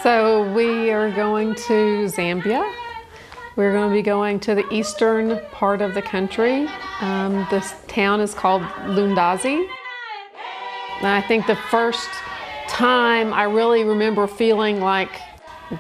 So we are going to Zambia. We're going to be going to the eastern part of the country. This town is called Lundazi. And I think the first time I really remember feeling like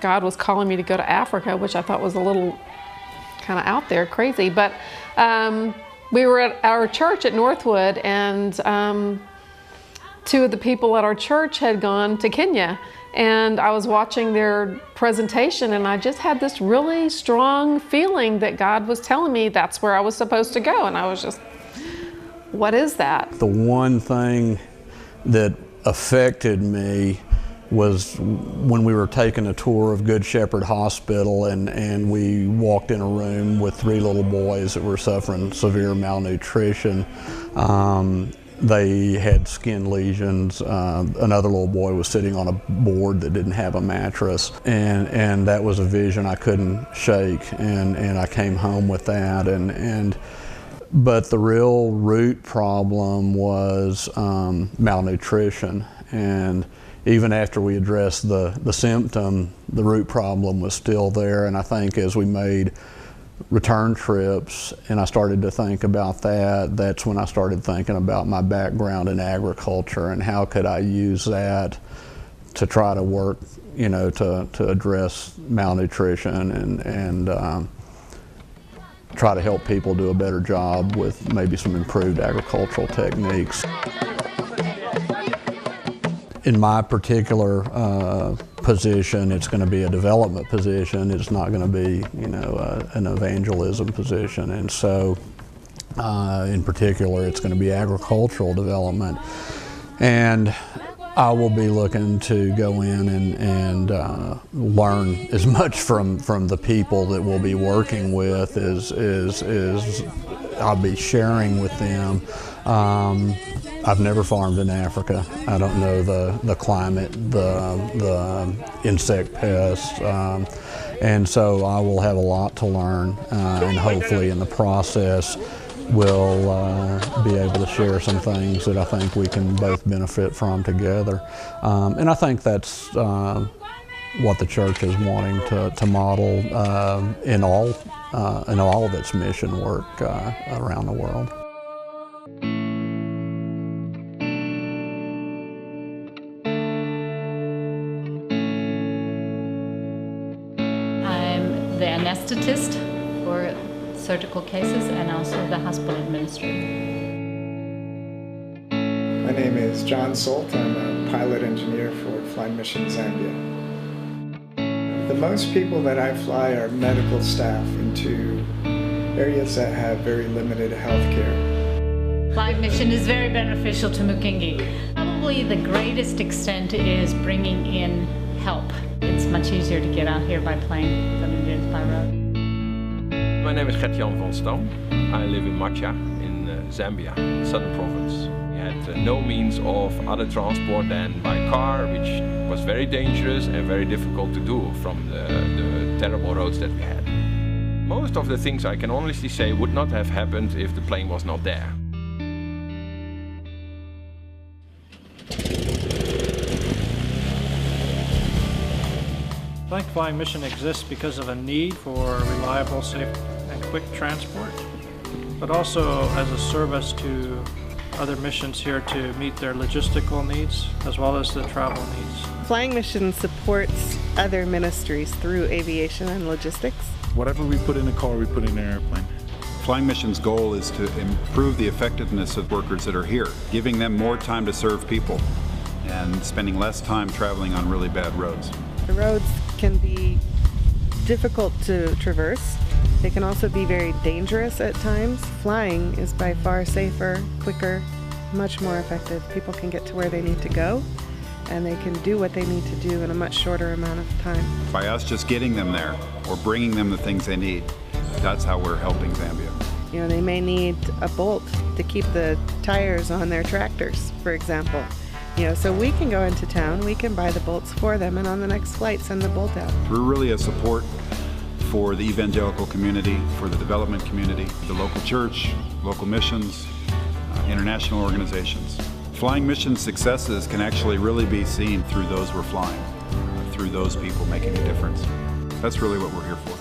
God was calling me to go to Africa, which I thought was a little kind of out there, crazy. But we were at our church at Northwood, and two of the people at our church had gone to Kenya. And I was watching their presentation, and I just had this really strong feeling that God was telling me that's where I was supposed to go. And I was just, what is that? The one thing that affected me was when we were taking a tour of Good Shepherd Hospital, and we walked in a room with 3 little boys that were suffering severe malnutrition. They had skin lesions. Another little boy was sitting on a board that didn't have a mattress, and that was a vision I couldn't shake, and I came home with that. But the real root problem was malnutrition, and even after we addressed the symptom, the root problem was still there. And I think as we made return trips and I started to think about that, that's when I started thinking about my background in agriculture and how could I use that to try to work, you know, to address malnutrition and try to help people do a better job with maybe some improved agricultural techniques. In my particular position, it's going to be a development position. It's not going to be, you know, an evangelism position. And so, in particular, it's going to be agricultural development. And I will be looking to go in and learn as much from the people that we'll be working with as I'll be sharing with them. I've never farmed in Africa. I don't know the climate, the insect pests, and so I will have a lot to learn, and hopefully in the process we'll be able to share some things that I think we can both benefit from together. And I think that's what the church is wanting to model in all of its mission work around the world. The anesthetist for surgical cases and also the hospital administrator. My name is John Solt. I'm a pilot engineer for Flying Mission Zambia. The most people that I fly are medical staff into areas that have very limited health care. Flying Mission is very beneficial to Mukingi. Probably the greatest extent is bringing in help. It's much easier to get out here by plane than it is by road. My name is Gert-Jan van Stam. I live in Macha in Zambia, southern province. We had no means of other transport than by car, which was very dangerous and very difficult to do from the terrible roads that we had. Most of the things I can honestly say would not have happened if the plane was not there. I think Flying Mission exists because of a need for reliable, safe, and quick transport, but also as a service to other missions here to meet their logistical needs as well as the travel needs. Flying Mission supports other ministries through aviation and logistics. Whatever we put in a car, we put in an airplane. Flying Mission's goal is to improve the effectiveness of workers that are here, giving them more time to serve people and spending less time traveling on really bad roads. The roads can be difficult to traverse. They can also be very dangerous at times. Flying is by far safer, quicker, much more effective. People can get to where they need to go, and they can do what they need to do in a much shorter amount of time. By us just getting them there or bringing them the things they need, that's how we're helping Zambia. You know, they may need a bolt to keep the tires on their tractors, for example. You know, so we can go into town, we can buy the bolts for them, and on the next flight send the bolt out. We're really a support for the evangelical community, for the development community, the local church, local missions, international organizations. Flying Mission successes can actually really be seen through those we're flying, through those people making a difference. That's really what we're here for.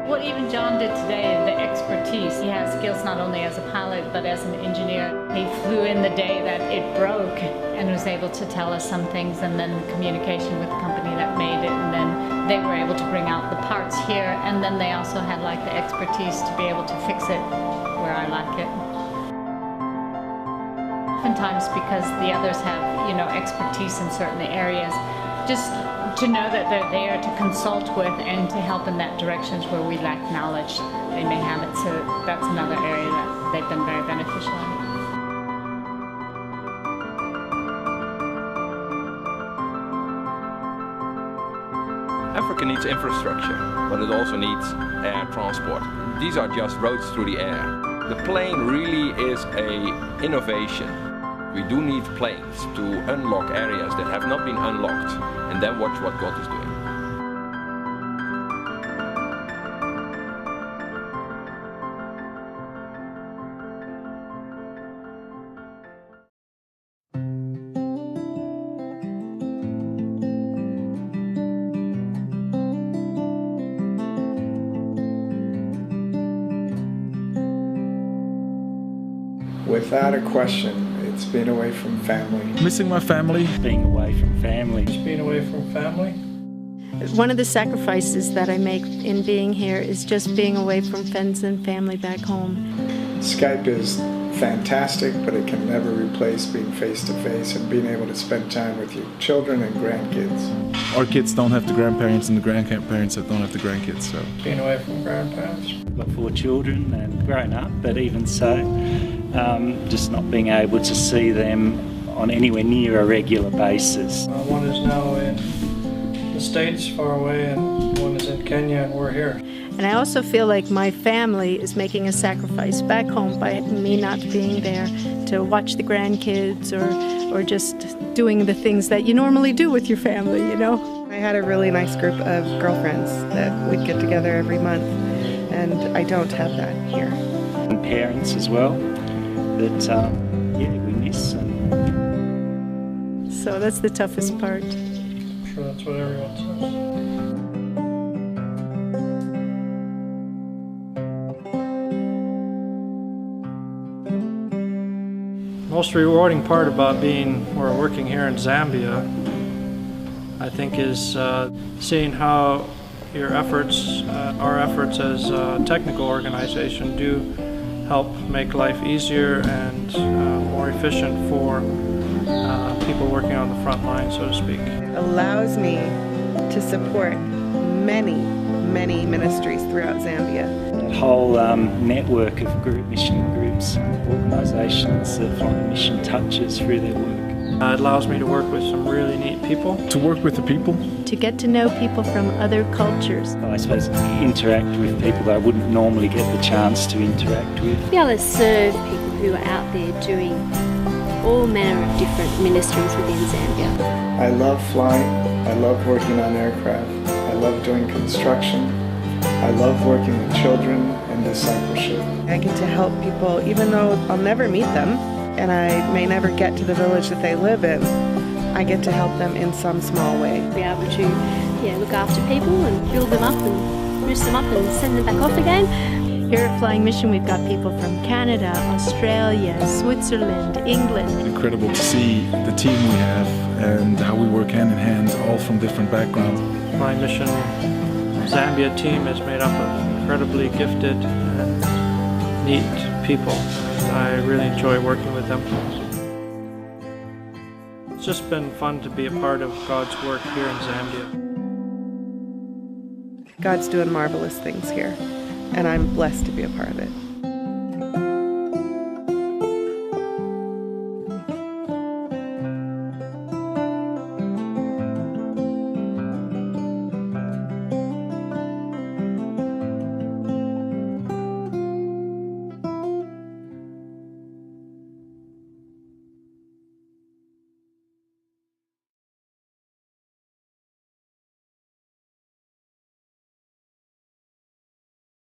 What even John did today, the expertise, he has skills not only as a pilot but as an engineer. He flew in the day that it broke and was able to tell us some things, and then the communication with the company that made it, and then they were able to bring out the parts here, and then they also had like the expertise to be able to fix it where I like it. Oftentimes because the others have, expertise in certain areas, just to know that they're there to consult with and to help in that directions where we lack knowledge, they may have it. So that's another area that they've been very beneficial in. Africa needs infrastructure, but it also needs air transport. These are just roads through the air. The plane really is an innovation. We do need planes to unlock areas that have not been unlocked, and then watch what God is doing. Without a question, it's being away from family. Missing my family. Being away from family. Just being away from family. One of the sacrifices that I make in being here is just being away from friends and family back home. Skype is fantastic, but it can never replace being face-to-face and being able to spend time with your children and grandkids. Our kids don't have the grandparents and the grandparents that don't have the grandkids, so. Being away from grandparents. I've got 4 children and grown up, but even so, just not being able to see them on anywhere near a regular basis. One is now in the States, far away, and one is in Kenya, and we're here. And I also feel like my family is making a sacrifice back home by me not being there to watch the grandkids or just doing the things that you normally do with your family, I had a really nice group of girlfriends that would get together every month, and I don't have that here. And parents as well, that we miss. So that's the toughest part. I'm sure that's what everyone says. Most rewarding part about working here in Zambia, I think, is seeing how your efforts, our efforts as a technical organization, do help make life easier and more efficient for people working on the front line, so to speak. It allows me to support many ministries throughout Zambia. That whole network of mission groups, organisations that Flying Mission touches through their work. It allows me to work with some really neat people. To work with the people. To get to know people from other cultures. I suppose interact with people that I wouldn't normally get the chance to interact with. Be able to serve people who are out there doing all manner of different ministries within Zambia. I love flying. I love working on aircraft. I love doing construction. I love working with children and discipleship. I get to help people even though I'll never meet them and I may never get to the village that they live in. I get to help them in some small way. Be able to look after people and build them up and boost them up and send them back off again. Here at Flying Mission we've got people from Canada, Australia, Switzerland, England. Incredible to see the team we have and how we work hand in hand, all from different backgrounds. My Mission Zambia team is made up of incredibly gifted and neat people. I really enjoy working with them. It's just been fun to be a part of God's work here in Zambia. God's doing marvelous things here, and I'm blessed to be a part of it.